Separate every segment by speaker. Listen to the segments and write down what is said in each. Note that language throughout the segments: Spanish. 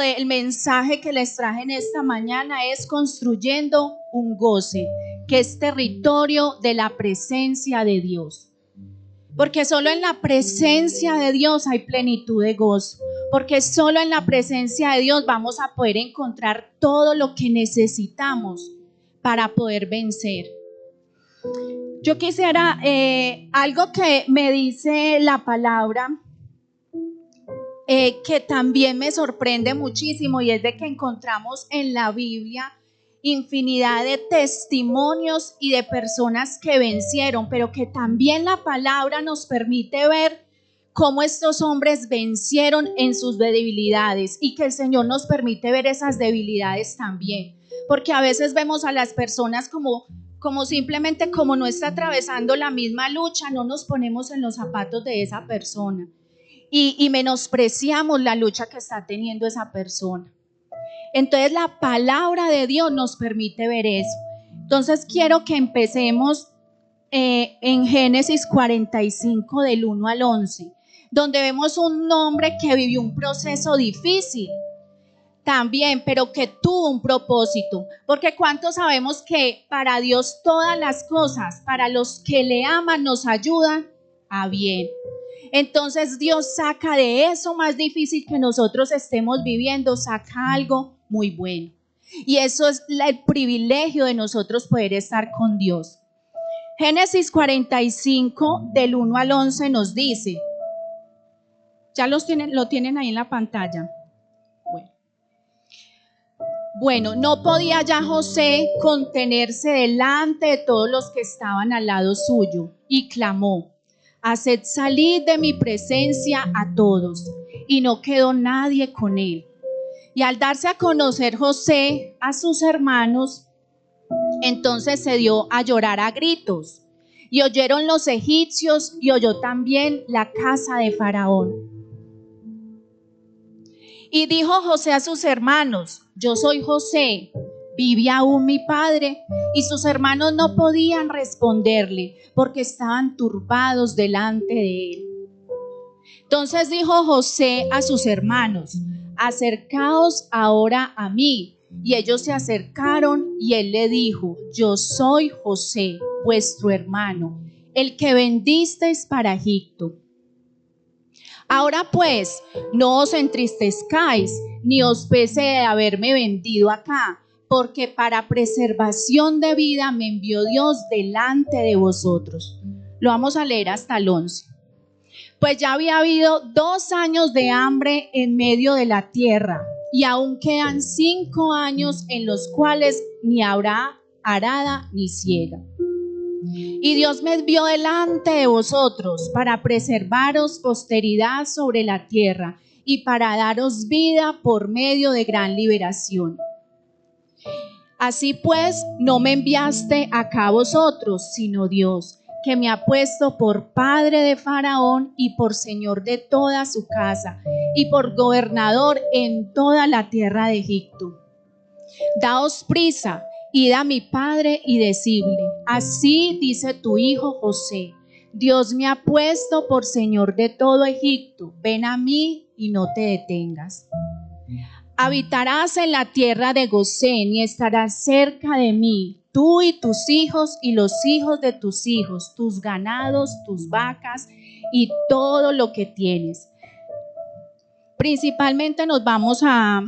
Speaker 1: El mensaje que les traje en esta mañana es construyendo un goce, que es territorio de la presencia de Dios. Porque solo en la presencia de Dios hay plenitud de gozo. Porque solo en la presencia de Dios vamos a poder encontrar todo lo que necesitamos para poder vencer. Yo quisiera algo que me dice la palabra, que también me sorprende muchísimo, y es de que encontramos en la Biblia infinidad de testimonios y de personas que vencieron, pero que también la palabra nos permite ver cómo estos hombres vencieron en sus debilidades, y que el Señor nos permite ver esas debilidades también, porque a veces vemos a las personas como simplemente como no está atravesando la misma lucha, no nos ponemos en los zapatos de esa persona. Y menospreciamos la lucha que está teniendo esa persona. Entonces la palabra de Dios nos permite ver eso. Entonces quiero que empecemos en Génesis 45 del 1 al 11, donde vemos un hombre que vivió un proceso difícil también, pero que tuvo un propósito. Porque ¿cuántos sabemos que para Dios todas las cosas, para los que le aman, nos ayudan a bien? Entonces Dios saca de eso más difícil que nosotros estemos viviendo, saca algo muy bueno. Y eso es el privilegio de nosotros poder estar con Dios. Génesis 45 del 1 al 11 nos dice, ya lo tienen ahí en la pantalla. Bueno, no podía ya José contenerse delante de todos los que estaban al lado suyo, y clamó: haced salir de mi presencia a todos. Y no quedó nadie con él. Y al darse a conocer José a sus hermanos, entonces se dio a llorar a gritos. Y oyeron los egipcios, y oyó también la casa de Faraón. Y dijo José a sus hermanos: yo soy José, ¿vive aún mi padre? Y sus hermanos no podían responderle, porque estaban turbados delante de él. Entonces dijo José a sus hermanos: acercaos ahora a mí. Y ellos se acercaron, y él le dijo: yo soy José, vuestro hermano, el que vendisteis para Egipto. Ahora pues, no os entristezcáis, ni os pese de haberme vendido acá, porque para preservación de vida me envió Dios delante de vosotros. Lo vamos a leer hasta el 11. Pues ya había habido 2 años de hambre en medio de la tierra, y aún quedan 5 años en los cuales ni habrá arada ni siega. Y Dios me envió delante de vosotros para preservaros posteridad sobre la tierra y para daros vida por medio de gran liberación. Así pues, no me enviaste acá a vosotros, sino Dios, que me ha puesto por padre de Faraón y por señor de toda su casa y por gobernador en toda la tierra de Egipto. Daos prisa, id a mi padre y decidle: así dice tu hijo José, Dios me ha puesto por señor de todo Egipto, ven a mí y no te detengas. Habitarás en la tierra de Gosén y estarás cerca de mí, tú y tus hijos y los hijos de tus hijos, tus ganados, tus vacas y todo lo que tienes. Principalmente nos vamos a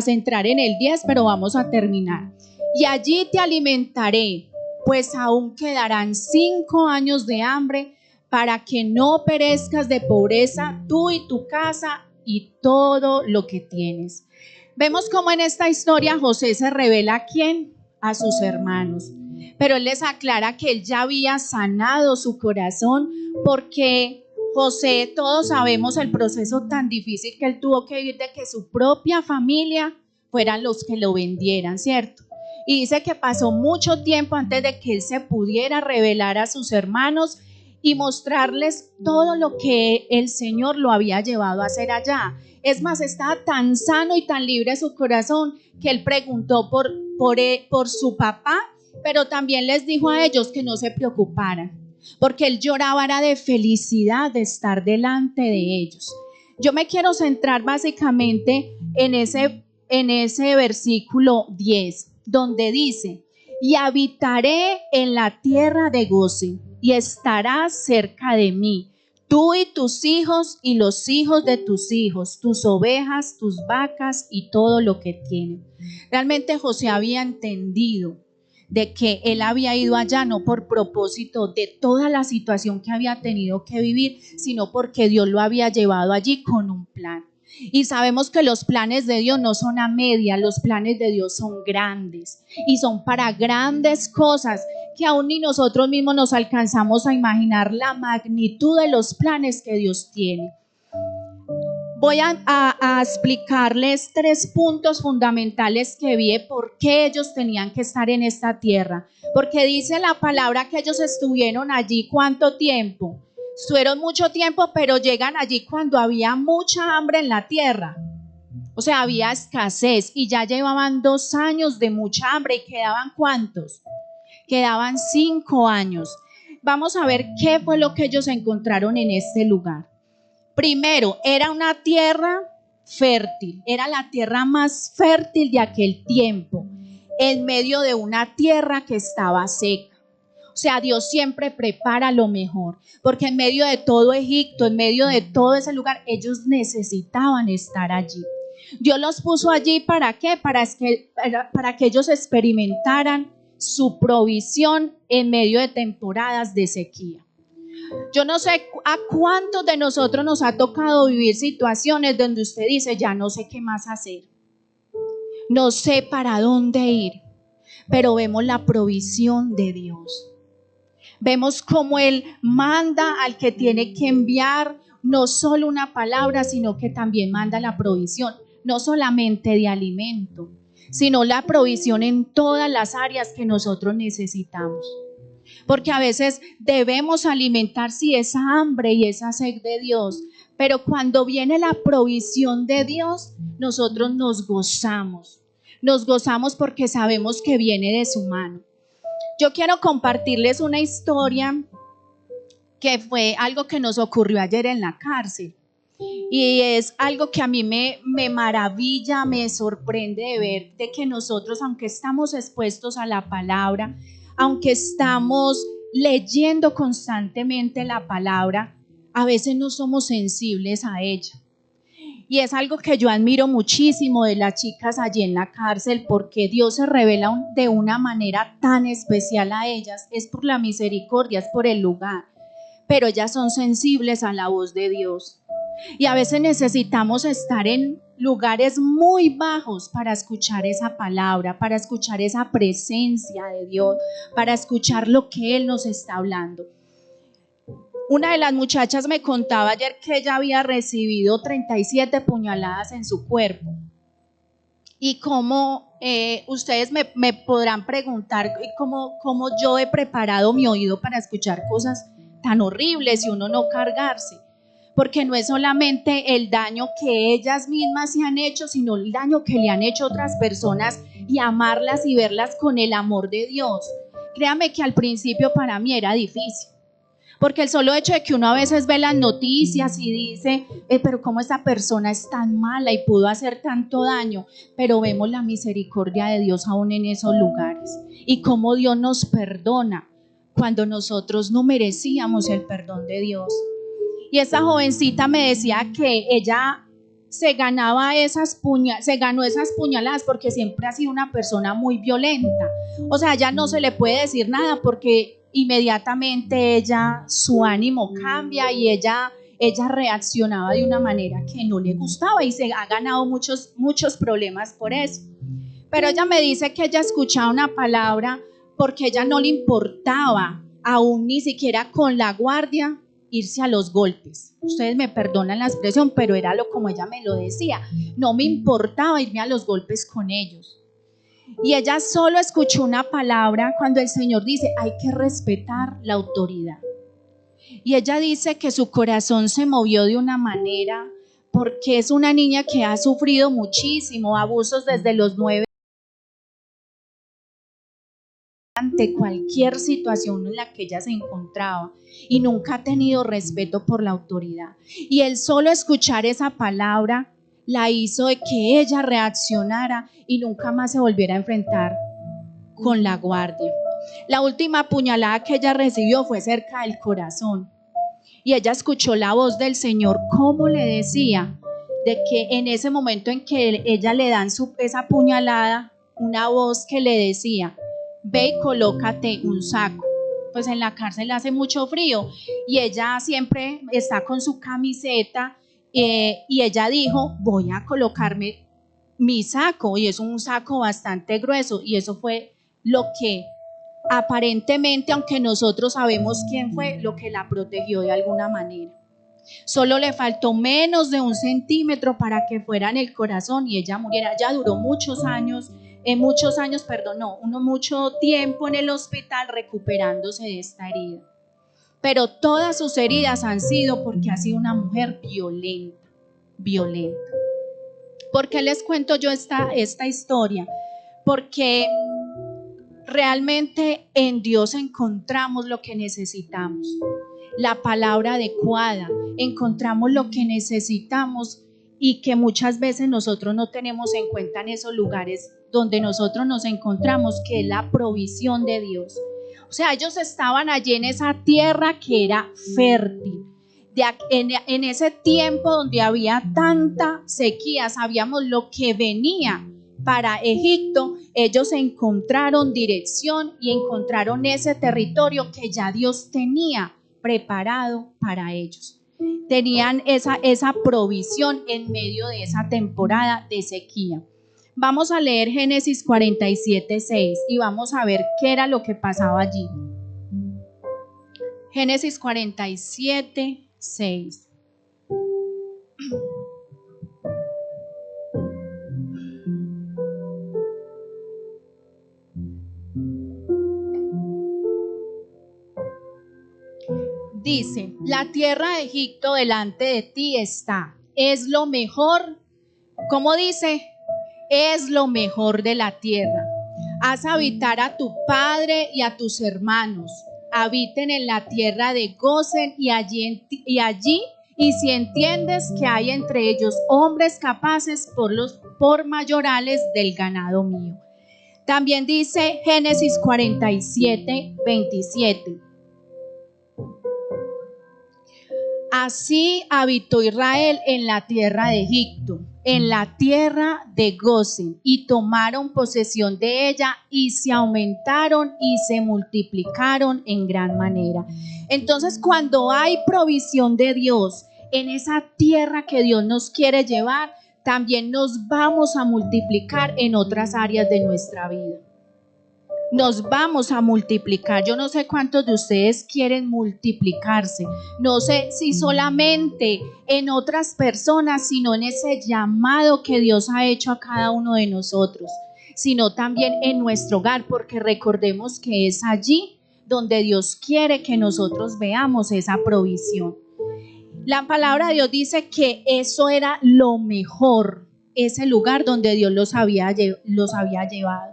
Speaker 1: centrar en el 10, pero vamos a terminar. Y allí te alimentaré, pues aún quedarán 5 años de hambre, para que no perezcas de pobreza tú y tu casa y todo lo que tienes. Vemos cómo en esta historia José se revela ¿a quién? A sus hermanos. Pero él les aclara que él ya había sanado su corazón, porque José, todos sabemos el proceso tan difícil que él tuvo que vivir, de que su propia familia fueran los que lo vendieran, ¿cierto? Y dice que pasó mucho tiempo antes de que él se pudiera revelar a sus hermanos y mostrarles todo lo que el Señor lo había llevado a hacer allá. Es más, estaba tan sano y tan libre su corazón que él preguntó por su papá, pero también les dijo a ellos que no se preocuparan, porque él lloraba era de felicidad de estar delante de ellos. Yo me quiero centrar básicamente en ese versículo 10, donde dice: y habitaré en la tierra de Gosén, y estarás cerca de mí, tú y tus hijos y los hijos de tus hijos, tus ovejas, tus vacas y todo lo que tienen. Realmente José había entendido de que él había ido allá no por propósito de toda la situación que había tenido que vivir, sino porque Dios lo había llevado allí con un plan. Y sabemos que los planes de Dios no son a media, los planes de Dios son grandes y son para grandes cosas que aún ni nosotros mismos nos alcanzamos a imaginar la magnitud de los planes que Dios tiene. Voy a explicarles 3 puntos fundamentales que vi de por qué ellos tenían que estar en esta tierra. Porque dice la palabra que ellos estuvieron allí, ¿cuánto tiempo? Estuvieron mucho tiempo, pero llegan allí cuando había mucha hambre en la tierra. O sea, había escasez y ya llevaban 2 años de mucha hambre. ¿Y quedaban cuántos? Quedaban 5 años. Vamos a ver qué fue lo que ellos encontraron en este lugar. Primero, era una tierra fértil, era la tierra más fértil de aquel tiempo, en medio de una tierra que estaba seca. O sea, Dios siempre prepara lo mejor, porque en medio de todo Egipto, en medio de todo ese lugar, ellos necesitaban estar allí. Dios los puso allí, ¿para qué? Para que ellos experimentaran su provisión en medio de temporadas de sequía. Yo no sé a cuántos de nosotros nos ha tocado vivir situaciones donde usted dice: ya no sé qué más hacer, no sé para dónde ir, pero vemos la provisión de Dios. Vemos cómo Él manda al que tiene que enviar no solo una palabra, sino que también manda la provisión, no solamente de alimento, sino la provisión en todas las áreas que nosotros necesitamos. Porque a veces debemos alimentar esa hambre y esa sed de Dios, pero cuando viene la provisión de Dios, nosotros nos gozamos porque sabemos que viene de su mano. Yo quiero compartirles una historia que fue algo que nos ocurrió ayer en la cárcel. Y es algo que a mí me maravilla, me sorprende de ver de que nosotros, aunque estamos expuestos a la palabra, aunque estamos leyendo constantemente la palabra, a veces no somos sensibles a ella. Y es algo que yo admiro muchísimo de las chicas allí en la cárcel, porque Dios se revela de una manera tan especial a ellas. Es por la misericordia, es por el lugar, pero ellas son sensibles a la voz de Dios. Y a veces necesitamos estar en lugares muy bajos para escuchar esa palabra, para escuchar esa presencia de Dios, para escuchar lo que Él nos está hablando. Una de las muchachas me contaba ayer que ella había recibido 37 puñaladas en su cuerpo. Y cómo ustedes me podrán preguntar cómo yo he preparado mi oído para escuchar cosas tan horribles y uno no cargarse. Porque no es solamente el daño que ellas mismas se han hecho, sino el daño que le han hecho otras personas, y amarlas y verlas con el amor de Dios. Créame que al principio para mí era difícil, porque el solo hecho de que uno a veces ve las noticias y dice, pero cómo esta persona es tan mala y pudo hacer tanto daño, pero vemos la misericordia de Dios aún en esos lugares, y cómo Dios nos perdona cuando nosotros no merecíamos el perdón de Dios. Y esa jovencita me decía que ella se ganó esas puñaladas porque siempre ha sido una persona muy violenta. O sea, ya no se le puede decir nada porque inmediatamente su ánimo cambia y ella reaccionaba de una manera que no le gustaba, y se ha ganado muchos problemas por eso. Pero ella me dice que ella escuchaba una palabra porque ella no le importaba, aún ni siquiera con la guardia, irse a los golpes. Ustedes me perdonan la expresión, pero era como ella me lo decía. No me importaba irme a los golpes con ellos. Y ella solo escuchó una palabra cuando el Señor dice: hay que respetar la autoridad. Y ella dice que su corazón se movió de una manera, porque es una niña que ha sufrido muchísimo abusos desde los 9 ante cualquier situación en la que ella se encontraba, y nunca ha tenido respeto por la autoridad. Y el solo escuchar esa palabra la hizo de que ella reaccionara y nunca más se volviera a enfrentar con la guardia. La última puñalada que ella recibió fue cerca del corazón y ella escuchó la voz del Señor como le decía de que en ese momento en que ella le dan esa puñalada, una voz que le decía: ve y colócate un saco. Pues en la cárcel hace mucho frío y ella siempre está con su camiseta, y ella dijo: voy a colocarme mi saco, y es un saco bastante grueso, y eso fue lo que aparentemente, aunque nosotros sabemos quién fue, lo que la protegió de alguna manera. Solo le faltó menos de 1 centímetro para que fuera en el corazón y ella muriera. Ya duró mucho tiempo en el hospital recuperándose de esta herida. Pero todas sus heridas han sido porque ha sido una mujer violenta. ¿Por qué les cuento yo esta historia? Porque realmente en Dios encontramos lo que necesitamos, la palabra adecuada, encontramos lo que necesitamos y que muchas veces nosotros no tenemos en cuenta en esos lugares donde nosotros nos encontramos, que es la provisión de Dios. O sea, ellos estaban allí en esa tierra que era fértil. En ese tiempo donde había tanta sequía, sabíamos lo que venía para Egipto. Ellos encontraron dirección y encontraron ese territorio que ya Dios tenía preparado para ellos. Tenían esa provisión en medio de esa temporada de sequía. Vamos a leer Génesis 47:6 y vamos a ver qué era lo que pasaba allí. Génesis 47:6. Dice: la tierra de Egipto delante de ti está, es lo mejor. ¿Cómo dice? Es lo mejor de la tierra. Haz habitar a tu padre y a tus hermanos. Habiten en la tierra de Gosen y allí, y si entiendes que hay entre ellos hombres capaces por mayorales del ganado mío. También dice Génesis 47:27. Así habitó Israel en la tierra de Egipto, en la tierra de Gosen, y tomaron posesión de ella y se aumentaron y se multiplicaron en gran manera. Entonces, cuando hay provisión de Dios en esa tierra que Dios nos quiere llevar, también nos vamos a multiplicar en otras áreas de nuestra vida. Nos vamos a multiplicar. Yo no sé cuántos de ustedes quieren multiplicarse. No sé si solamente en otras personas, sino en ese llamado que Dios ha hecho a cada uno de nosotros, sino también en nuestro hogar, porque recordemos que es allí donde Dios quiere que nosotros veamos esa provisión. La palabra de Dios dice que eso era lo mejor, ese lugar donde Dios los había llevado.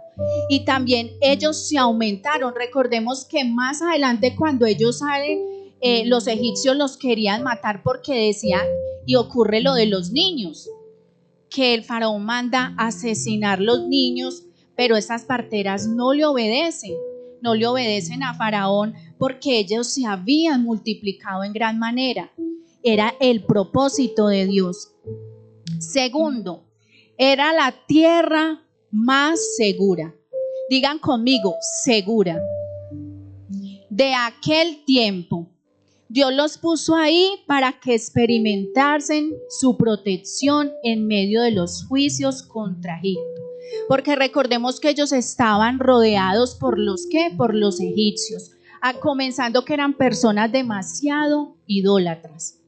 Speaker 1: Y también ellos se aumentaron. Recordemos que más adelante, cuando ellos salen, los egipcios los querían matar porque decían, y ocurre lo de los niños, que el faraón manda asesinar los niños, pero esas parteras no le obedecen a faraón porque ellos se habían multiplicado en gran manera. Era el propósito de Dios. Segundo, era la tierra más segura. Digan conmigo, segura. De aquel tiempo. Dios los puso ahí para que experimentasen su protección en medio de los juicios contra Egipto. Porque recordemos que ellos estaban rodeados por los egipcios, comenzando que eran personas demasiado idólatras.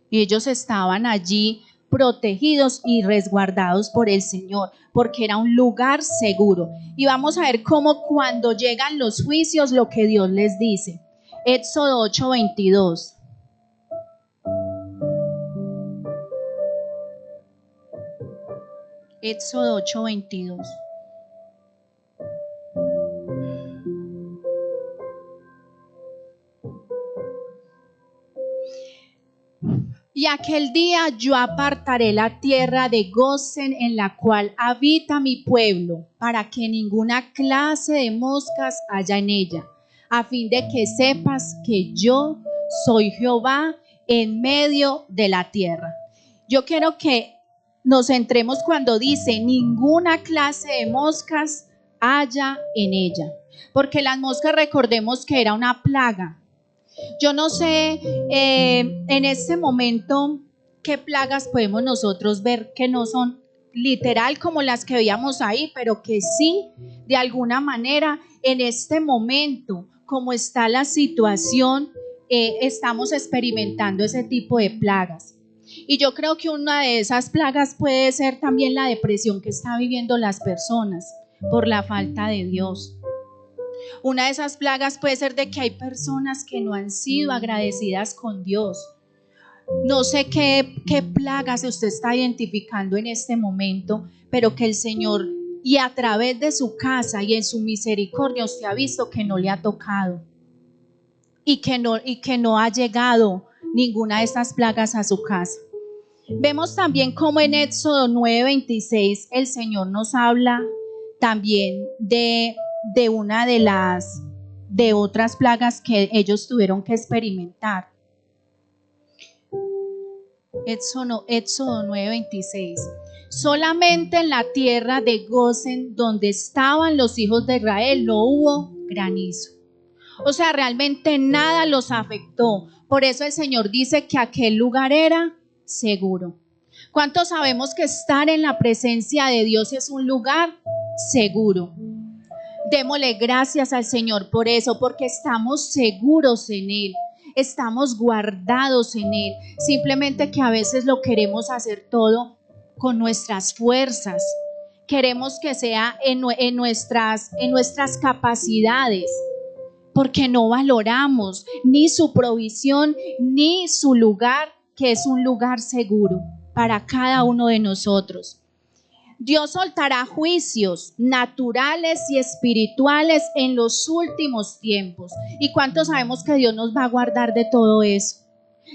Speaker 1: Y ellos estaban allí protegidos y resguardados por el Señor, porque era un lugar seguro. Y vamos a ver cómo cuando llegan los juicios, lo que Dios les dice. Éxodo 8:22. Éxodo 8:22. Y aquel día yo apartaré la tierra de Gosén en la cual habita mi pueblo, para que ninguna clase de moscas haya en ella, a fin de que sepas que yo soy Jehová en medio de la tierra. Yo quiero que nos centremos cuando dice ninguna clase de moscas haya en ella, porque las moscas, recordemos que era una plaga. Yo no sé en este momento qué plagas podemos nosotros ver que no son literal como las que veíamos ahí, pero que sí, de alguna manera, en este momento, como está la situación, estamos experimentando ese tipo de plagas. Y yo creo que una de esas plagas puede ser también la depresión que están viviendo las personas por la falta de Dios. Una de esas plagas puede ser de que hay personas que no han sido agradecidas con Dios. No sé qué plagas usted está identificando en este momento, pero que el Señor, y a través de su casa y en su misericordia, usted ha visto que no le ha tocado y que no ha llegado ninguna de estas plagas a su casa. Vemos también como en Éxodo 9:26 el Señor nos habla también de una de otras plagas que ellos tuvieron que experimentar. Éxodo 9:26. Solamente en la tierra de Gosén, donde estaban los hijos de Israel, no hubo granizo. O sea, realmente nada los afectó. Por eso el Señor dice que aquel lugar era seguro. ¿Cuántos sabemos que estar en la presencia de Dios es un lugar seguro? Démosle gracias al Señor por eso, porque estamos seguros en Él, estamos guardados en Él. Simplemente que a veces lo queremos hacer todo con nuestras fuerzas. Queremos que sea en nuestras capacidades, porque no valoramos ni su provisión ni su lugar, que es un lugar seguro para cada uno de nosotros. Dios soltará juicios naturales y espirituales en los últimos tiempos. ¿Y cuántos sabemos que Dios nos va a guardar de todo eso?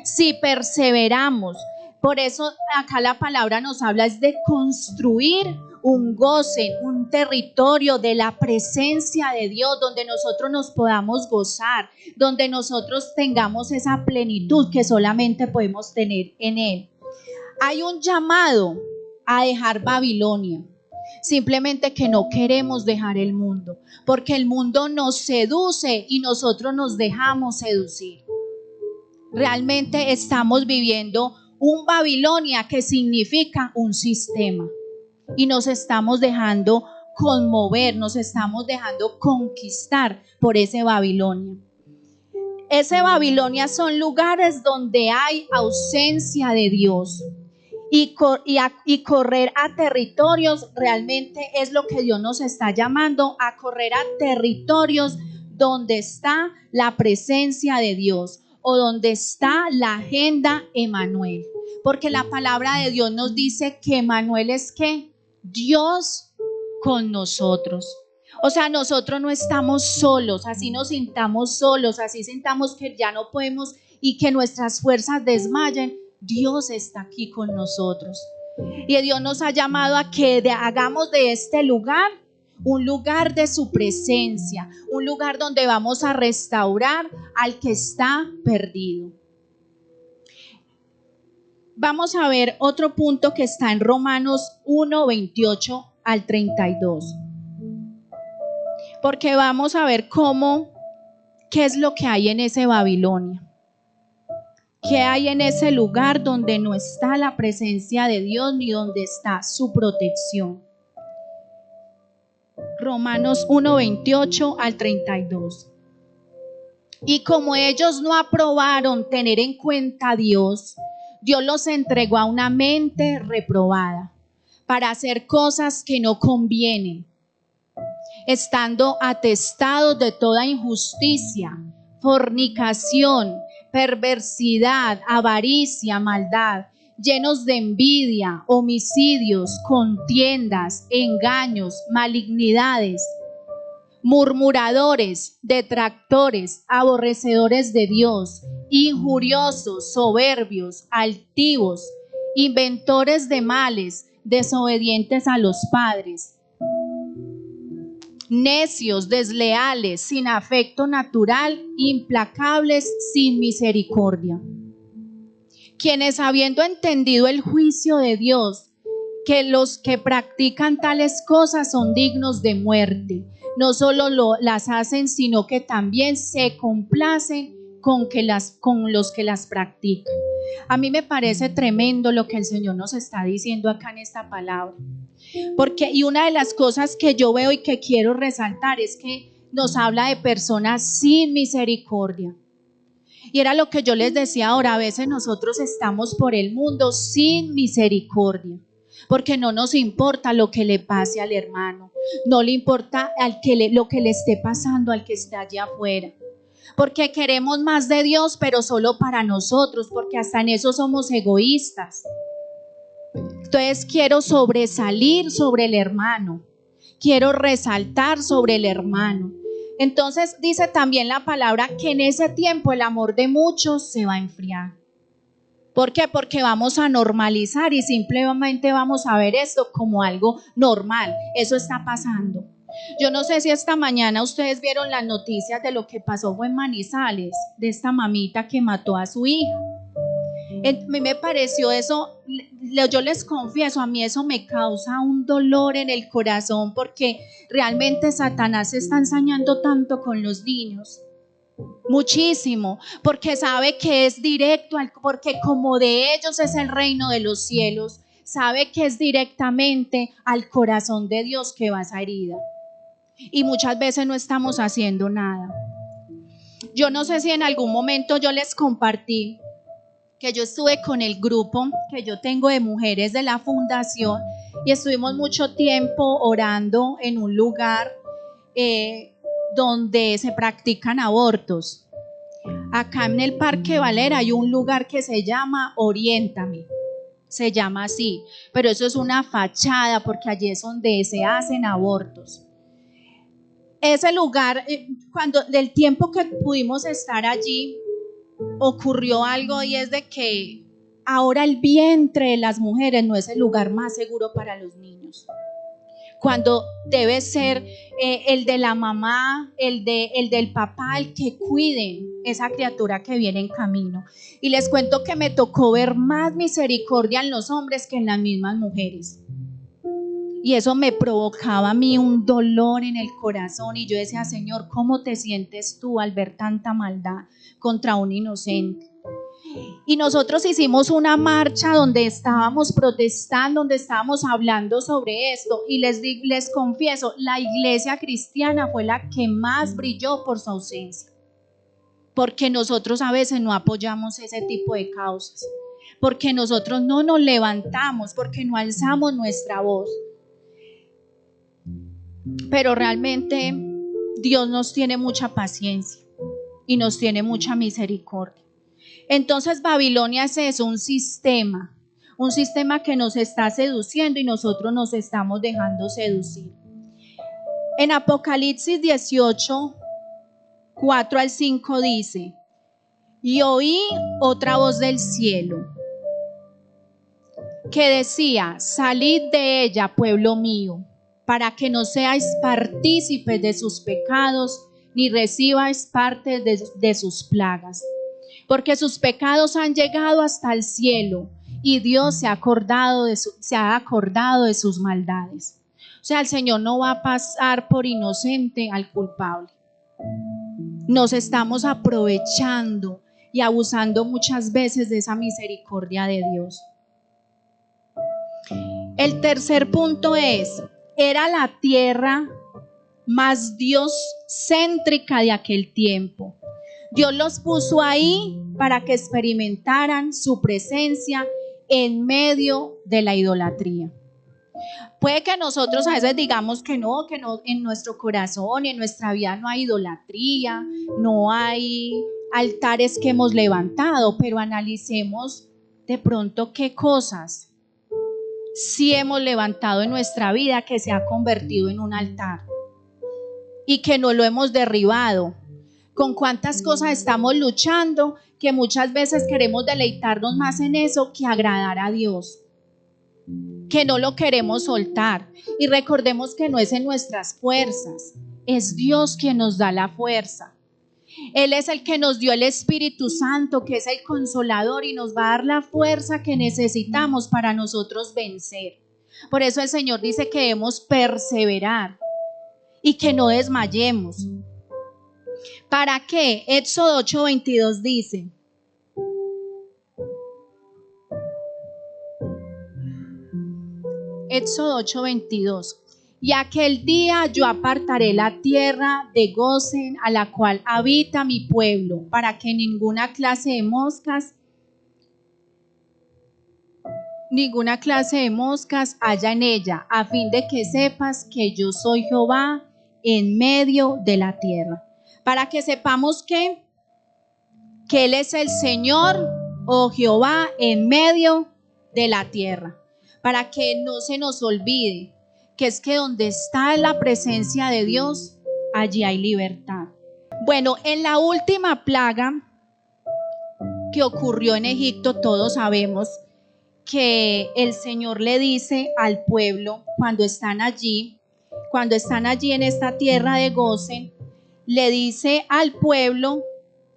Speaker 1: Si perseveramos. Por eso acá la palabra nos habla es de construir un goce, un territorio de la presencia de Dios, donde nosotros nos podamos gozar, donde nosotros tengamos esa plenitud que solamente podemos tener en Él. Hay un llamado a dejar Babilonia, simplemente que no queremos dejar el mundo, porque el mundo nos seduce y nosotros nos dejamos seducir. Realmente estamos viviendo un Babilonia que significa un sistema y nos estamos dejando conmover, nos estamos dejando conquistar por ese Babilonia. Ese Babilonia son lugares donde hay ausencia de Dios. Y correr a territorios realmente es lo que Dios nos está llamando, a correr a territorios donde está la presencia de Dios o donde está la agenda Emmanuel. Porque la palabra de Dios nos dice que Emmanuel es ¿qué? Dios con nosotros. O sea, nosotros no estamos solos, así nos sintamos solos, así sintamos que ya no podemos y que nuestras fuerzas desmayen. Dios está aquí con nosotros. Y Dios nos ha llamado a que hagamos de este lugar un lugar de su presencia, un lugar donde vamos a restaurar al que está perdido. Vamos a ver otro punto que está en Romanos 1:28 al 32. Porque vamos a ver qué es lo que hay en ese Babilonia. ¿Qué hay en ese lugar donde no está la presencia de Dios ni donde está su protección? Romanos 1:28 al 32. Y como ellos no aprobaron tener en cuenta a Dios, Dios los entregó a una mente reprobada para hacer cosas que no convienen, estando atestados de toda injusticia, fornicación, perversidad, avaricia, maldad, llenos de envidia, homicidios, contiendas, engaños, malignidades, murmuradores, detractores, aborrecedores de Dios, injuriosos, soberbios, altivos, inventores de males, desobedientes a los padres, necios, desleales, sin afecto natural, implacables, sin misericordia. Quienes, habiendo entendido el juicio de Dios, que los que practican tales cosas son dignos de muerte, no solo las hacen, sino que también se complacen con los que las practican. A mí me parece tremendo lo que el Señor nos está diciendo acá en esta palabra. Y una de las cosas que yo veo y que quiero resaltar es que nos habla de personas sin misericordia. Y era lo que yo les decía ahora, a veces nosotros estamos por el mundo sin misericordia, porque no nos importa lo que le pase al hermano, no le importa lo que le esté pasando al que está allá afuera, porque queremos más de Dios, pero solo para nosotros, porque hasta en eso somos egoístas. Entonces quiero sobresalir sobre el hermano, quiero resaltar sobre el hermano. Entonces dice también la palabra que en ese tiempo el amor de muchos se va a enfriar. ¿Por qué? Porque vamos a normalizar y simplemente vamos a ver esto como algo normal. Eso está pasando. Yo no sé si esta mañana ustedes vieron las noticias de lo que pasó en Manizales, de esta mamita que mató a su hija. A mí me pareció eso, yo les confieso, a mí eso me causa un dolor en el corazón, porque realmente Satanás se está ensañando tanto con los niños, muchísimo, porque sabe que es directo, porque como de ellos es el reino de los cielos, sabe que es directamente al corazón de Dios que va esa herida, y muchas veces no estamos haciendo nada. Yo no sé si en algún momento yo les compartí que yo estuve con el grupo que yo tengo de mujeres de la fundación y estuvimos mucho tiempo orando en un lugar donde se practican abortos. Acá en el Parque Valera hay un lugar que se llama Oriéntame, se llama así, pero eso es una fachada porque allí es donde se hacen abortos. Ese lugar, del tiempo que pudimos estar allí, ocurrió algo, y es de que ahora el vientre de las mujeres no es el lugar más seguro para los niños, cuando debe ser el de la mamá, el del papá, el que cuiden esa criatura que viene en camino. Y les cuento que me tocó ver más misericordia en los hombres que en las mismas mujeres, y eso me provocaba a mí un dolor en el corazón, y yo decía: Señor, ¿cómo te sientes tú al ver tanta maldad contra un inocente? Y nosotros hicimos una marcha donde estábamos protestando, donde estábamos hablando sobre esto, y les confieso, la iglesia cristiana fue la que más brilló por su ausencia, porque nosotros a veces no apoyamos ese tipo de causas, porque nosotros no nos levantamos, porque no alzamos nuestra voz. Pero realmente Dios nos tiene mucha paciencia y nos tiene mucha misericordia. Entonces Babilonia es eso, un sistema que nos está seduciendo y nosotros nos estamos dejando seducir. En Apocalipsis 18, 4 al 5 dice: y oí otra voz del cielo que decía: salid de ella, pueblo mío, para que no seáis partícipes de sus pecados, ni recibáis parte de sus plagas, porque sus pecados han llegado hasta el cielo, y Dios se ha acordado de sus maldades. O sea, el Señor no va a pasar por inocente al culpable. Nos estamos aprovechando y abusando muchas veces de esa misericordia de Dios. El tercer punto es: era la tierra más dioscéntrica de aquel tiempo. Dios los puso ahí para que experimentaran su presencia en medio de la idolatría. Puede que nosotros a veces digamos que no, en nuestro corazón y en nuestra vida no hay idolatría, no hay altares que hemos levantado, pero analicemos de pronto qué cosas sí hemos levantado en nuestra vida que se ha convertido en un altar y que no lo hemos derribado, con cuántas cosas estamos luchando, que muchas veces queremos deleitarnos más en eso que agradar a Dios, que no lo queremos soltar. Y recordemos que no es en nuestras fuerzas, es Dios quien nos da la fuerza. Él es el que nos dio el Espíritu Santo, que es el consolador, y nos va a dar la fuerza que necesitamos para nosotros vencer. Por eso el Señor dice que debemos perseverar y que no desmayemos. ¿Para qué? Éxodo 8:22 dice: Éxodo 8:22. Y aquel día yo apartaré la tierra de Gosén, a la cual habita mi pueblo, para que ninguna clase de moscas haya en ella, a fin de que sepas que yo soy Jehová en medio de la tierra. Para que sepamos que Él es el Señor o Jehová en medio de la tierra. Para que no se nos olvide que es que donde está la presencia de Dios, allí hay libertad. Bueno, en la última plaga que ocurrió en Egipto, todos sabemos que el Señor le dice al pueblo cuando están allí en esta tierra de Gosén, le dice al pueblo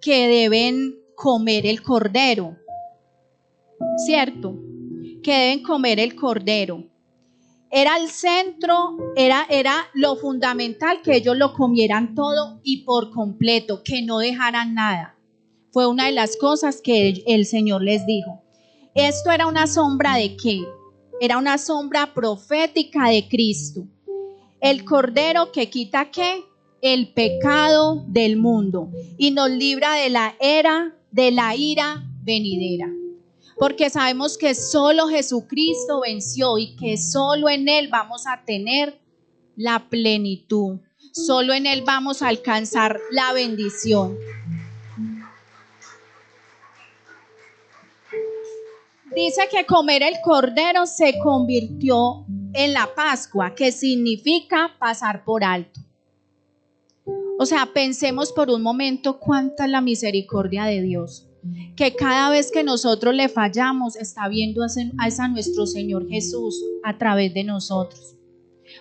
Speaker 1: que deben comer el cordero, ¿cierto? Que deben comer el cordero. Era el centro, era lo fundamental, que ellos lo comieran todo y por completo, que no dejaran nada. Fue una de las cosas que el Señor les dijo. Esto era una sombra ¿de qué? Era una sombra profética de Cristo. El cordero que quita ¿qué? El pecado del mundo y nos libra de la ira venidera. Porque sabemos que solo Jesucristo venció y que solo en Él vamos a tener la plenitud. Solo en Él vamos a alcanzar la bendición. Dice que comer el cordero se convirtió en la Pascua, que significa pasar por alto. O sea, pensemos por un momento cuánta es la misericordia de Dios. Que cada vez que nosotros le fallamos, está viendo a nuestro Señor Jesús a través de nosotros.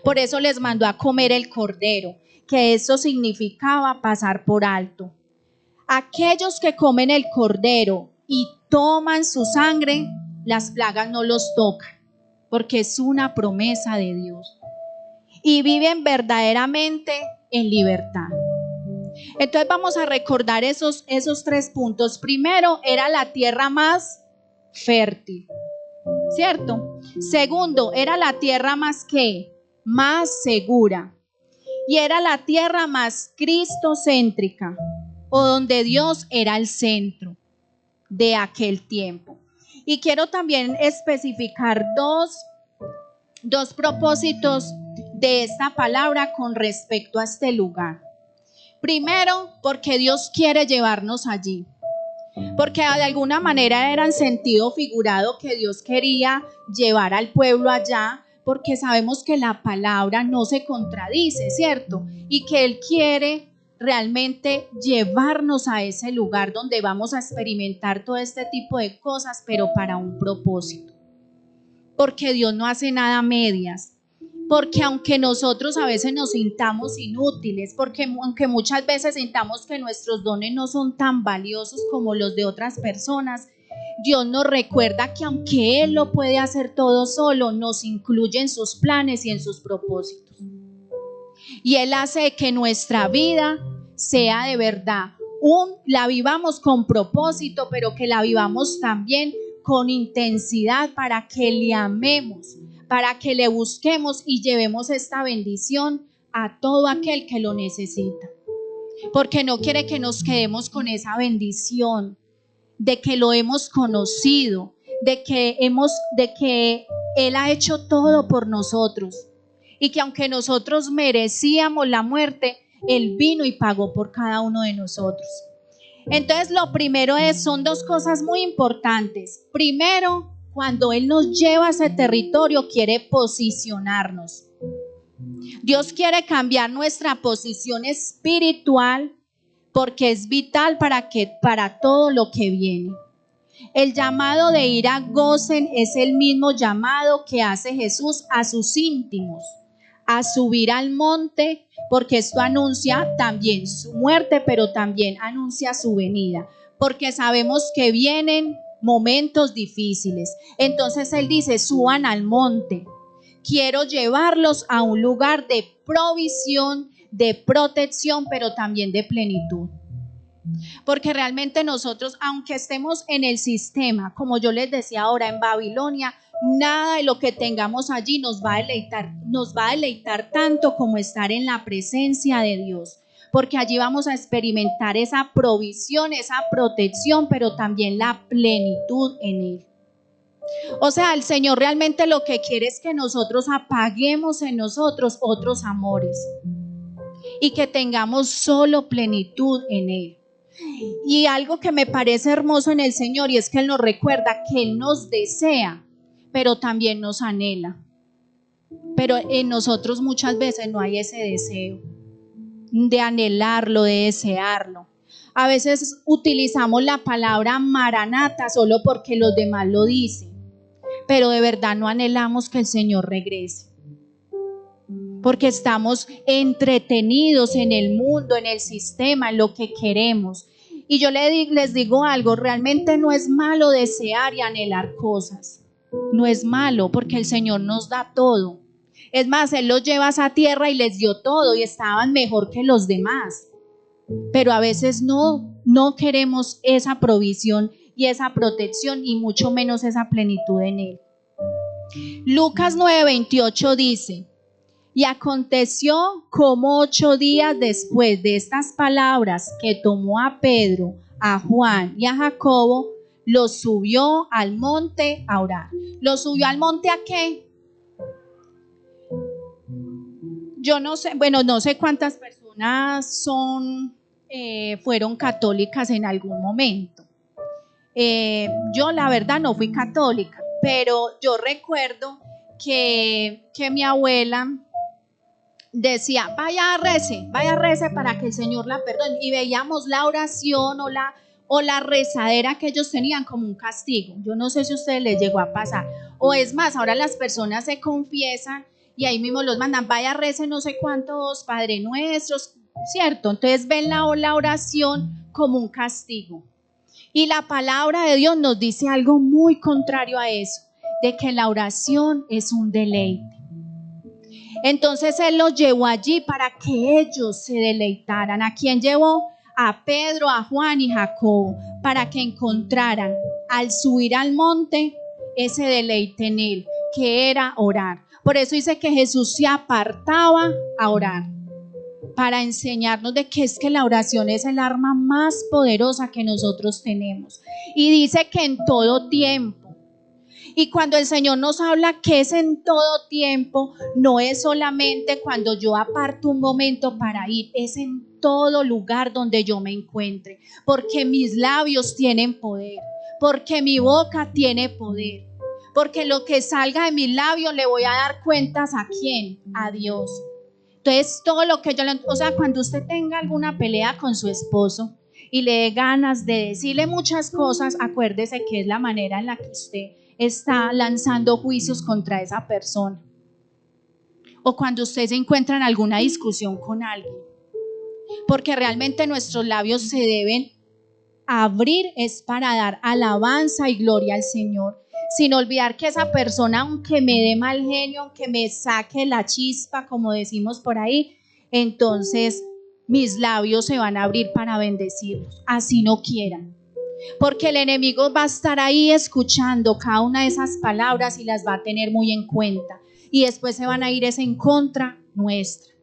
Speaker 1: Por eso les mandó a comer el cordero, que eso significaba pasar por alto. Aquellos que comen el cordero y toman su sangre, las plagas no los tocan, porque es una promesa de Dios. Y viven verdaderamente en libertad. Entonces vamos a recordar esos 3 puntos. Primero, era la tierra más fértil, ¿cierto? Segundo, era la tierra más segura. Y era la tierra más cristocéntrica, o donde Dios era el centro de aquel tiempo. Y quiero también especificar dos propósitos de esta palabra con respecto a este lugar. Primero, porque Dios quiere llevarnos allí, porque de alguna manera era en sentido figurado que Dios quería llevar al pueblo allá, porque sabemos que la palabra no se contradice, ¿cierto? Y que Él quiere realmente llevarnos a ese lugar donde vamos a experimentar todo este tipo de cosas, pero para un propósito. Porque Dios no hace nada a medias. Porque aunque nosotros a veces nos sintamos inútiles, porque aunque muchas veces sintamos que nuestros dones no son tan valiosos como los de otras personas, Dios nos recuerda que aunque Él lo puede hacer todo solo, nos incluye en sus planes y en sus propósitos. Y Él hace que nuestra vida sea de verdad, la vivamos con propósito, pero que la vivamos también con intensidad para que le amemos, para que le busquemos y llevemos esta bendición a todo aquel que lo necesita. Porque no quiere que nos quedemos con esa bendición de que lo hemos conocido, de que Él ha hecho todo por nosotros y que aunque nosotros merecíamos la muerte, Él vino y pagó por cada uno de nosotros. Entonces lo primero son 2 cosas muy importantes. Primero, cuando Él nos lleva a ese territorio, quiere posicionarnos. Dios quiere cambiar nuestra posición espiritual porque es vital para todo lo que viene. El llamado de ir a Gosén es el mismo llamado que hace Jesús a sus íntimos, a subir al monte, porque esto anuncia también su muerte, pero también anuncia su venida, porque sabemos que vienen momentos difíciles. Entonces Él dice, suban al monte. Quiero llevarlos a un lugar de provisión, de protección, pero también de plenitud. Porque realmente nosotros, aunque estemos en el sistema, como yo les decía ahora, en Babilonia, nada de lo que tengamos allí nos va a deleitar tanto como estar en la presencia de Dios. Porque allí vamos a experimentar esa provisión, esa protección, pero también la plenitud en Él. O sea, el Señor realmente lo que quiere es que nosotros apaguemos en nosotros otros amores y que tengamos solo plenitud en Él. Y algo que me parece hermoso en el Señor, y es que Él nos recuerda que Él nos desea, pero también nos anhela. Pero en nosotros muchas veces no hay ese deseo de anhelarlo, de desearlo. A veces utilizamos la palabra Maranata solo porque los demás lo dicen, pero de verdad no anhelamos que el Señor regrese. Porque estamos entretenidos en el mundo, en el sistema, en lo que queremos. Y yo les digo algo, realmente no es malo desear y anhelar cosas. No es malo, porque el Señor nos da todo. Es más, Él los lleva a esa tierra y les dio todo y estaban mejor que los demás. Pero a veces no queremos esa provisión y esa protección, y mucho menos esa plenitud en Él. Lucas 9:28 dice: y aconteció como 8 días después de estas palabras que tomó a Pedro, a Juan y a Jacobo, los subió al monte a orar. ¿Los subió al monte a qué? Yo no sé, bueno, no sé cuántas personas fueron católicas en algún momento. Yo la verdad no fui católica, pero yo recuerdo que mi abuela decía, vaya rece para que el Señor la perdone, y veíamos la oración o la rezadera que ellos tenían como un castigo. Yo no sé si a ustedes les llegó a pasar, o es más, ahora las personas se confiesan y ahí mismo los mandan, vaya rece no sé cuántos Padre Nuestros, ¿cierto? Entonces ven la oración como un castigo. Y la palabra de Dios nos dice algo muy contrario a eso, de que la oración es un deleite. Entonces Él los llevó allí para que ellos se deleitaran. ¿A quién llevó? A Pedro, a Juan y Jacobo, para que encontraran al subir al monte ese deleite en Él, que era orar. Por eso dice que Jesús se apartaba a orar, para enseñarnos de que es que la oración es el arma más poderosa que nosotros tenemos. Y dice que en todo tiempo. Y cuando el Señor nos habla que es en todo tiempo, no es solamente cuando yo aparto un momento para ir, es en todo lugar donde yo me encuentre, porque mis labios tienen poder, porque mi boca tiene poder, porque lo que salga de mis labios le voy a dar cuentas ¿a quién? A Dios. Entonces todo lo que cuando usted tenga alguna pelea con su esposo y le dé ganas de decirle muchas cosas, acuérdese que es la manera en la que usted está lanzando juicios contra esa persona. O cuando usted se encuentra en alguna discusión con alguien, porque realmente nuestros labios se deben abrir es para dar alabanza y gloria al Señor, sin olvidar que esa persona, aunque me dé mal genio, aunque me saque la chispa, como decimos por ahí, entonces mis labios se van a abrir para bendecirlos, así no quieran. Porque el enemigo va a estar ahí escuchando cada una de esas palabras y las va a tener muy en cuenta. Y después se van a ir en contra nuestra.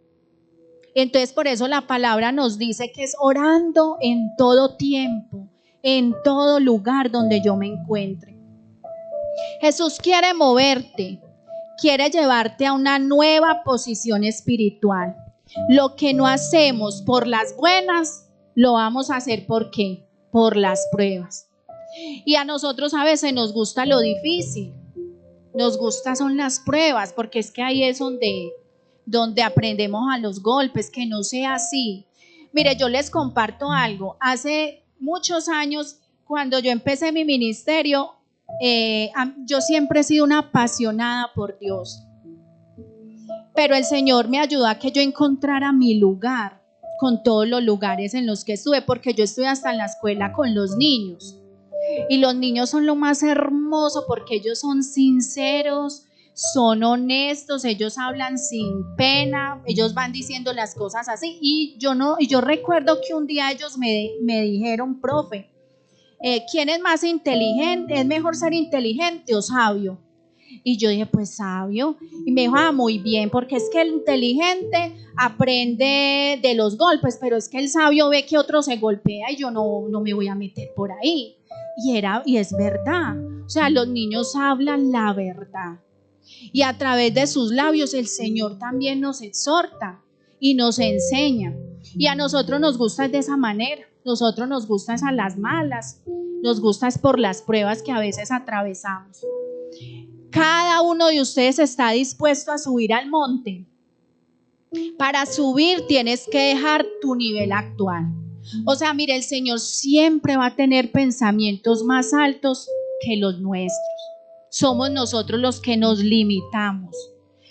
Speaker 1: Entonces por eso la palabra nos dice que es orando en todo tiempo, en todo lugar donde yo me encuentre. Jesús quiere moverte, quiere llevarte a una nueva posición espiritual. Lo que no hacemos por las buenas, lo vamos a hacer ¿por qué? Por las pruebas. Y a nosotros a veces nos gusta lo difícil, nos gusta son las pruebas, porque es que ahí es donde aprendemos a los golpes, que no sea así. Mire, yo les comparto algo. Hace muchos años, cuando yo empecé mi ministerio, yo siempre he sido una apasionada por Dios. Pero el Señor me ayudó a que yo encontrara mi lugar con todos los lugares en los que estuve, porque yo estuve hasta en la escuela con los niños. Y los niños son lo más hermoso porque ellos son sinceros, son honestos, ellos hablan sin pena, ellos van diciendo las cosas así. Y yo recuerdo que un día ellos me dijeron, profe, ¿quién es más inteligente? ¿Es mejor ser inteligente o sabio? Y yo dije, pues sabio. Y me dijo, muy bien, porque es que el inteligente aprende de los golpes, pero es que el sabio ve que otro se golpea y yo no me voy a meter por ahí. Y es verdad. O sea, los niños hablan la verdad. Y a través de sus labios el Señor también nos exhorta y nos enseña. Y a nosotros nos gusta de esa manera. Nosotros nos gusta a las malas. Nos gusta por las pruebas que a veces atravesamos. Cada uno de ustedes está dispuesto a subir al monte. Para subir tienes que dejar tu nivel actual. O sea, mire, el Señor siempre va a tener pensamientos más altos que los nuestros. Somos nosotros los que nos limitamos.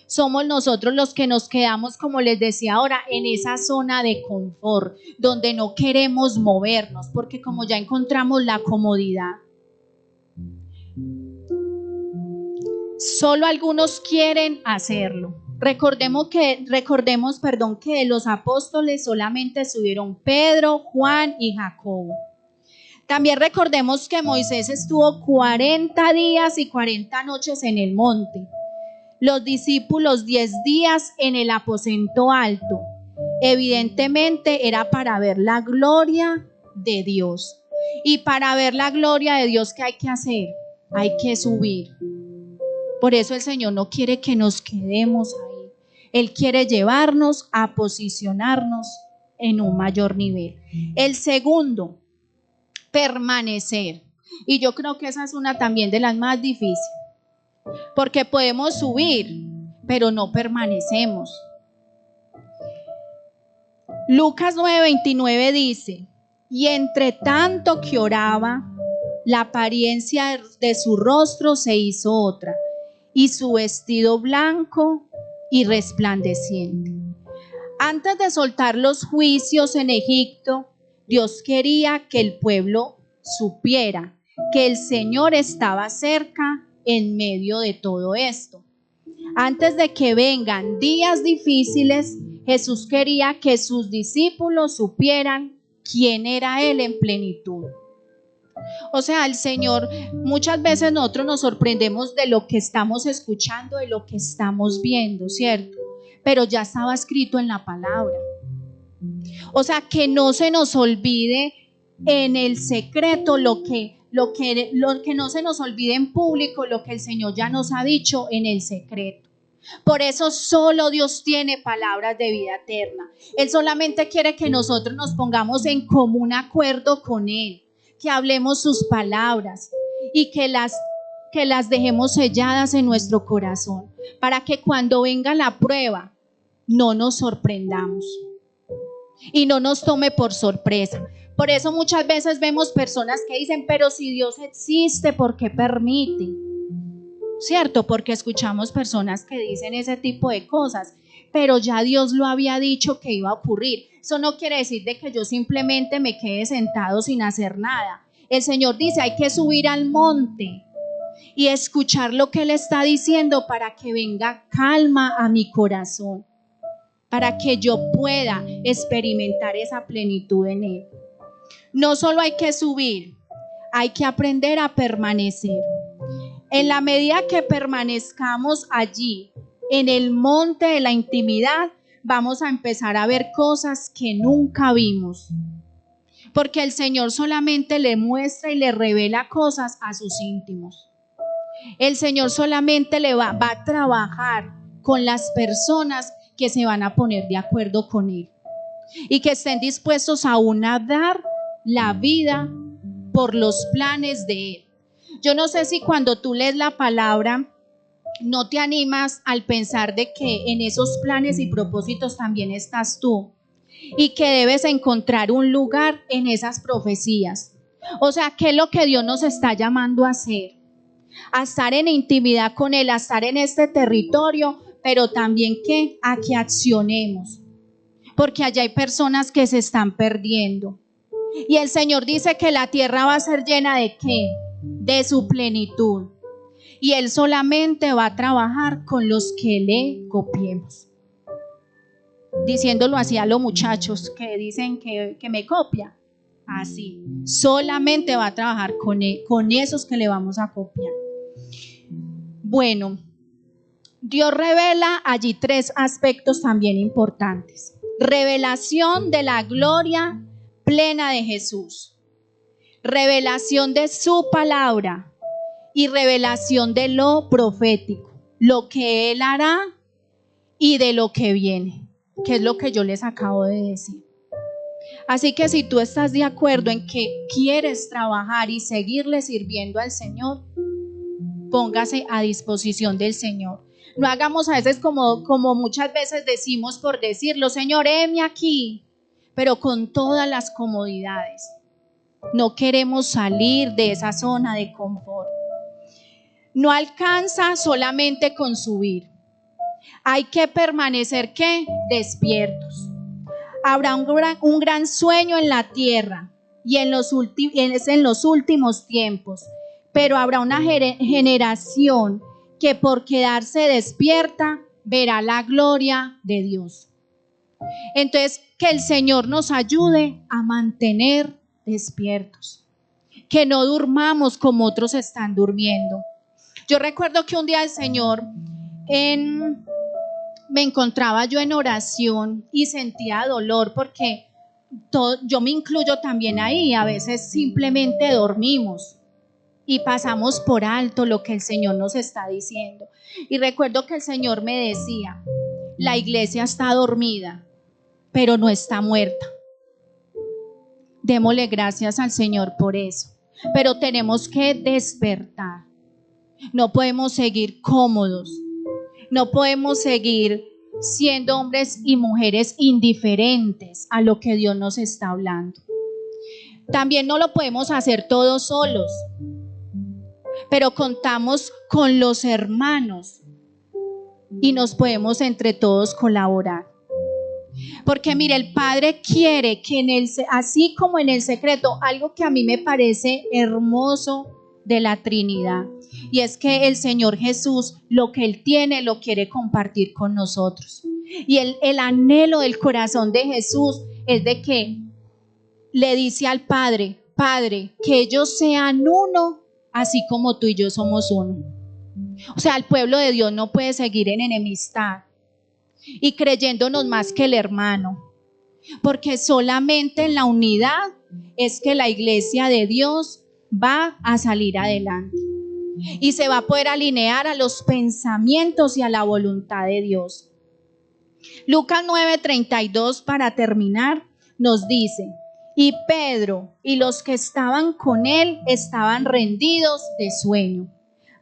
Speaker 1: Somos nosotros los que nos quedamos, como les decía ahora, en esa zona de confort, donde no queremos movernos, porque como ya encontramos la comodidad. Solo algunos quieren hacerlo. Recordemos que de los apóstoles solamente subieron Pedro, Juan y Jacobo. También recordemos que Moisés estuvo 40 días y 40 noches en el monte. Los discípulos 10 días en el aposento alto. Evidentemente era para ver la gloria de Dios. Y para ver la gloria de Dios, ¿qué hay que hacer? Hay que subir. Por eso el Señor no quiere que nos quedemos ahí. Él quiere llevarnos a posicionarnos en un mayor nivel. El segundo, permanecer. Y yo creo que esa es una también de las más difíciles. Porque podemos subir, pero no permanecemos. Lucas 9:29 dice, y entre tanto que oraba, la apariencia de su rostro se hizo otra, y su vestido blanco y resplandeciente. Antes de soltar los juicios en Egipto, Dios quería que el pueblo supiera que el Señor estaba cerca en medio de todo esto. Antes de que vengan días difíciles, Jesús quería que sus discípulos supieran quién era Él en plenitud. O sea, el Señor, muchas veces nosotros nos sorprendemos de lo que estamos escuchando, de lo que estamos viendo, ¿cierto? Pero ya estaba escrito en la palabra. O sea, que no se nos olvide en el secreto lo que no se nos olvide en público, lo que el Señor ya nos ha dicho en el secreto. Por eso solo Dios tiene palabras de vida eterna. Él solamente quiere que nosotros nos pongamos en común acuerdo con Él, que hablemos sus palabras y que las dejemos selladas en nuestro corazón, para que cuando venga la prueba no nos sorprendamos y no nos tome por sorpresa. Por eso muchas veces vemos personas que dicen, pero si Dios existe, ¿por qué permite? ¿Cierto? Porque escuchamos personas que dicen ese tipo de cosas, pero ya Dios lo había dicho que iba a ocurrir. Eso no quiere decir de que yo simplemente me quede sentado sin hacer nada. El Señor dice, hay que subir al monte y escuchar lo que Él está diciendo para que venga calma a mi corazón, para que yo pueda experimentar esa plenitud en Él. No solo hay que subir, hay que aprender a permanecer. En la medida que permanezcamos allí, en el monte de la intimidad, vamos a empezar a ver cosas que nunca vimos. Porque el Señor solamente le muestra y le revela cosas a sus íntimos. El Señor solamente va a trabajar con las personas que se van a poner de acuerdo con Él y que estén dispuestos aún a dar la vida por los planes de Él. Yo no sé si cuando tú lees la palabra no te animas al pensar de que en esos planes y propósitos también estás tú. y que debes encontrar un lugar en esas profecías. O sea, ¿qué es lo que Dios nos está llamando a hacer? A estar en intimidad con Él, a estar en este territorio, pero también ¿qué? A que accionemos, porque allá hay personas que se están perdiendo. Y el Señor dice que la tierra va a ser llena ¿de qué? De su plenitud. Y Él solamente va a trabajar con los que le copiemos. Diciéndolo así a los muchachos que dicen que me copia. Así. Solamente va a trabajar con esos que le vamos a copiar. Bueno, Dios revela allí 3 aspectos también importantes. Revelación de la gloria plena de Jesús. Revelación de su palabra. Y revelación de lo profético. Lo que Él hará y de lo que viene. Que es lo que yo les acabo de decir. Así que si tú estás de acuerdo en que quieres trabajar y seguirle sirviendo al Señor, póngase a disposición del Señor. No hagamos a veces como muchas veces decimos por decirlo, Señor, heme aquí, pero con todas las comodidades. No queremos salir de esa zona de confort. No alcanza solamente con subir. Hay que permanecer, ¿qué? Despiertos. Habrá un gran sueño en la tierra y en los últimos tiempos, pero habrá una generación que por quedarse despierta verá la gloria de Dios. Entonces, que el Señor nos ayude a mantener despiertos, que no durmamos como otros están durmiendo. Yo recuerdo que un día el Señor me encontraba yo en oración y sentía dolor porque yo me incluyo también ahí. A veces simplemente dormimos y pasamos por alto lo que el Señor nos está diciendo. Y recuerdo que el Señor me decía, la iglesia está dormida, pero no está muerta. Démosle gracias al Señor por eso. Pero tenemos que despertar. No podemos seguir cómodos. No podemos seguir siendo hombres y mujeres indiferentes a lo que Dios nos está hablando. También no lo podemos hacer todos solos, pero contamos con los hermanos y nos podemos entre todos colaborar. Porque mire, el Padre quiere que así como en el secreto, algo que a mí me parece hermoso de la Trinidad, y es que el Señor Jesús, lo que Él tiene, lo quiere compartir con nosotros. Y el anhelo del corazón de Jesús es de que le dice al Padre, Padre, que ellos sean uno, así como tú y yo somos uno. O sea, el pueblo de Dios no puede seguir en enemistad y creyéndonos más que el hermano, porque solamente en la unidad es que la iglesia de Dios va a salir adelante y se va a poder alinear a los pensamientos y a la voluntad de Dios. Lucas 9:32, para terminar, nos dice: y Pedro y los que estaban con él estaban rendidos de sueño,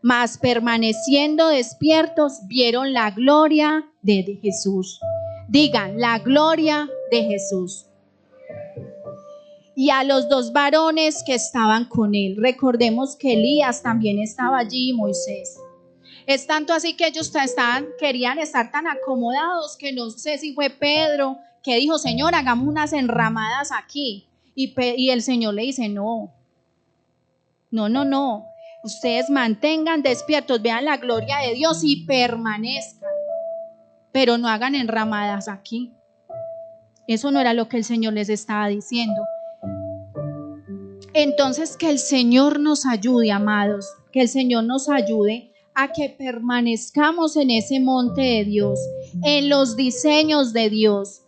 Speaker 1: mas permaneciendo despiertos vieron la gloria de Jesús. Digan, la gloria de Jesús. Y a los 2 varones que estaban con él. Recordemos que Elías también estaba allí y Moisés. Es tanto así que ellos querían estar tan acomodados que no sé si fue Pedro que dijo, Señor, hagamos unas enramadas aquí. Y el Señor le dice, no. Ustedes mantengan despiertos, vean la gloria de Dios y permanezcan. Pero no hagan enramadas aquí. Eso no era lo que el Señor les estaba diciendo. Entonces, que el Señor nos ayude, amados, que el Señor nos ayude a que permanezcamos en ese monte de Dios, en los diseños de Dios.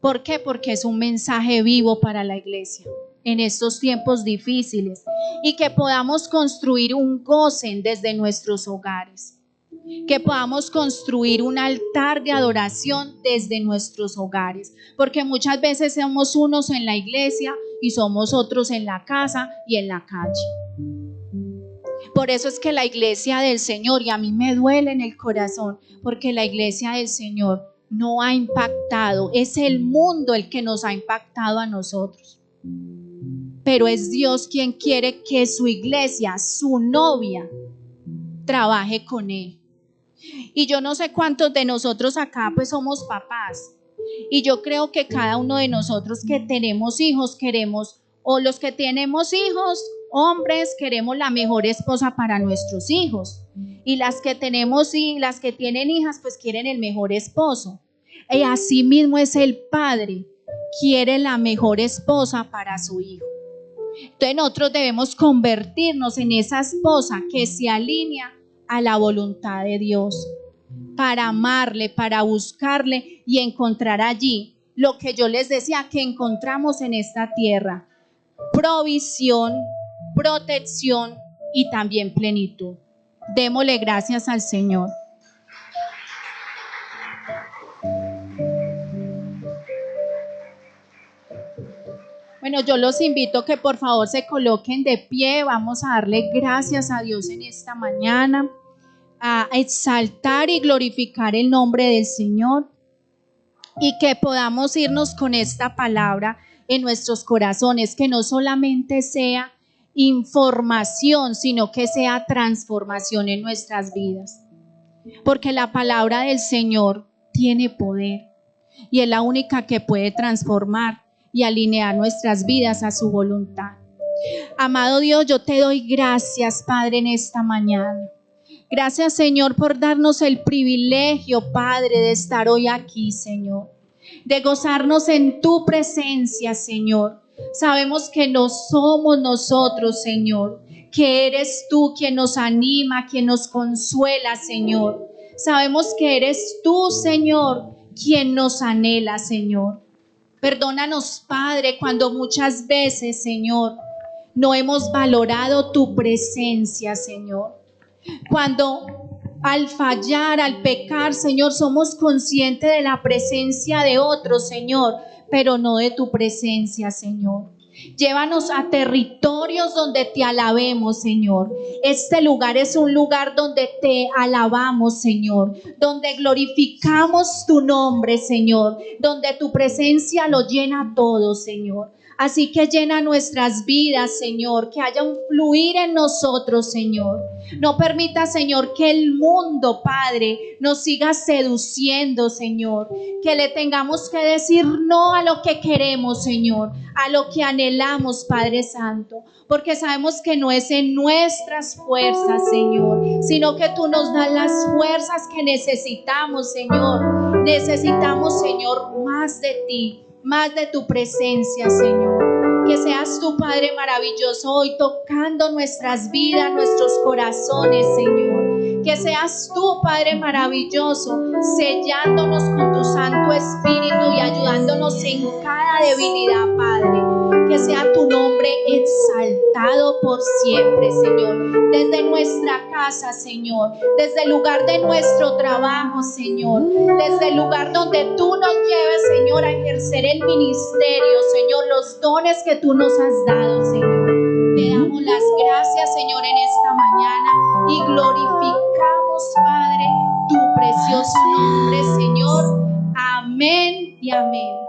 Speaker 1: ¿Por qué? Porque es un mensaje vivo para la iglesia en estos tiempos difíciles, y que podamos construir un goce desde nuestros hogares, que podamos construir un altar de adoración desde nuestros hogares, porque muchas veces somos unos en la iglesia y somos otros en la casa y en la calle. Por eso es que la iglesia del Señor, y a mí me duele en el corazón, porque la iglesia del Señor no ha impactado, es el mundo el que nos ha impactado a nosotros. Pero es Dios quien quiere que su iglesia, su novia, trabaje con Él. Y yo no sé cuántos de nosotros acá pues somos papás. Y yo creo que cada uno de nosotros que tenemos hijos queremos, o los que tenemos hijos, hombres, queremos la mejor esposa para nuestros hijos. Y las que tenemos y las que tienen hijas pues quieren el mejor esposo. Y así mismo es el padre, quiere la mejor esposa para su hijo. Entonces nosotros debemos convertirnos en esa esposa que se alinea a la voluntad de Dios, para amarle, para buscarle y encontrar allí lo que yo les decía que encontramos en esta tierra: provisión, protección y también plenitud. Démosle gracias al Señor. Bueno, yo los invito a que por favor se coloquen de pie. Vamos a darle gracias a Dios en esta mañana, a exaltar y glorificar el nombre del Señor, y que podamos irnos con esta palabra en nuestros corazones, que no solamente sea información, sino que sea transformación en nuestras vidas, porque la palabra del Señor tiene poder y es la única que puede transformar y alinear nuestras vidas a su voluntad. Amado Dios, yo te doy gracias, Padre, en esta mañana. Gracias, Señor, por darnos el privilegio, Padre, de estar hoy aquí, Señor, de gozarnos en tu presencia, Señor. Sabemos que no somos nosotros, Señor, que eres tú quien nos anima, quien nos consuela, Señor. Sabemos que eres tú, Señor, quien nos anhela, Señor. Perdónanos, Padre, cuando muchas veces, Señor, no hemos valorado tu presencia, Señor. Cuando al fallar, al pecar, Señor, somos conscientes de la presencia de otros, Señor, pero no de tu presencia, Señor. Llévanos a territorios donde te alabemos, Señor. Este lugar es un lugar donde te alabamos, Señor, donde glorificamos tu nombre, Señor, donde tu presencia lo llena todo, Señor. Así que llena nuestras vidas, Señor, que haya un fluir en nosotros, Señor. No permita, Señor, que el mundo, Padre, nos siga seduciendo, Señor. Que le tengamos que decir no a lo que queremos, Señor, a lo que anhelamos, Padre Santo. Porque sabemos que no es en nuestras fuerzas, Señor, sino que tú nos das las fuerzas que necesitamos, Señor. Necesitamos, Señor, más de ti, más de tu presencia, Señor. Que seas tu Padre maravilloso hoy tocando nuestras vidas, nuestros corazones, Señor. Que seas tú, Padre maravilloso, sellándonos con tu Santo Espíritu y ayudándonos en cada debilidad, Padre. Que sea tu nombre exaltado por siempre, Señor. Desde nuestra casa, Señor. Desde el lugar de nuestro trabajo, Señor. Desde el lugar donde tú nos lleves, Señor, a ejercer el ministerio, Señor. Los dones que tú nos has dado, Señor. Te damos las gracias, Señor, en esta mañana y glorificamos, Padre, tu precioso nombre, Señor. Amén y amén.